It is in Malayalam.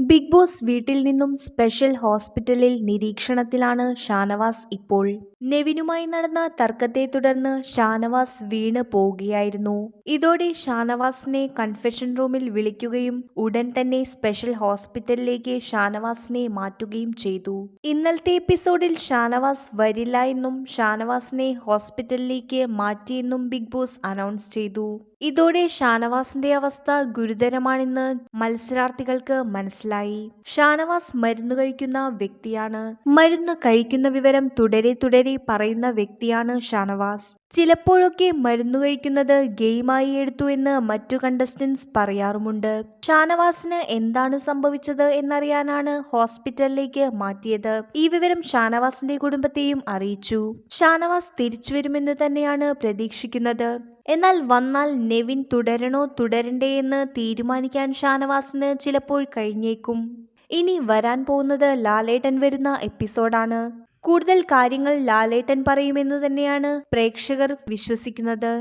ബിഗ് ബോസ് വീട്ടിൽ നിന്നും സ്പെഷ്യൽ ഹോസ്പിറ്റലിൽ നിരീക്ഷണത്തിലാണ് ഷാനവാസ് ഇപ്പോൾ. നെവിനുമായി നടന്ന തർക്കത്തെ തുടർന്ന് ഷാനവാസ് വീണ് പോവുകയായിരുന്നു. ഇതോടെ ഷാനവാസിനെ കൺഫെഷൻ റൂമിൽ വിളിക്കുകയും ഉടൻ തന്നെ സ്പെഷ്യൽ ഹോസ്പിറ്റലിലേക്ക് ഷാനവാസിനെ മാറ്റുകയും ചെയ്തു. ഇന്നലത്തെ എപ്പിസോഡിൽ ഷാനവാസ് വരില്ല എന്നും ഷാനവാസിനെ ഹോസ്പിറ്റലിലേക്ക് മാറ്റിയെന്നും ബിഗ് ബോസ് അനൗൺസ് ചെയ്തു. ഇതോടെ ഷാനവാസിന്റെ അവസ്ഥ ഗുരുതരമാണെന്ന് മത്സരാർത്ഥികൾക്ക് മനസ്സിലായി. ഷാനവാസ് മരുന്ന് കഴിക്കുന്ന വ്യക്തിയാണ്. മരുന്ന് കഴിക്കുന്ന വിവരം തുടരെ പറയുന്ന വ്യക്തിയാണ് ഷാനവാസ്. ചിലപ്പോഴൊക്കെ മരുന്ന് കഴിക്കുന്നത് ഗെയിമായി എടുത്തു എന്ന് മറ്റു കണ്ടസ്റ്റന്റ്സ് പറയാറുമുണ്ട്. ഷാനവാസിന് എന്താണ് സംഭവിച്ചത് എന്നറിയാനാണ് ഹോസ്പിറ്റലിലേക്ക് മാറ്റിയത്. ഈ വിവരം ഷാനവാസിന്റെ കുടുംബത്തെയും അറിയിച്ചു. ഷാനവാസ് തിരിച്ചുവരുമെന്ന് തന്നെയാണ് പ്രതീക്ഷിക്കുന്നത്. എന്നാൽ വന്നാൽ നെവിൻ തുടരണോ തുടരണ്ടേ എന്ന് തീരുമാനിക്കാൻ ഷാനവാസിന് ചിലപ്പോൾ കഴിഞ്ഞേക്കും. ഇനി വരാൻ പോകുന്നത് ലാലേട്ടൻ വരുന്ന എപ്പിസോഡാണ്. കൂടുതൽ കാര്യങ്ങൾ ലാലേട്ടൻ പറയുമെന്ന് തന്നെയാണ് പ്രേക്ഷകർ വിശ്വസിക്കുന്നത്.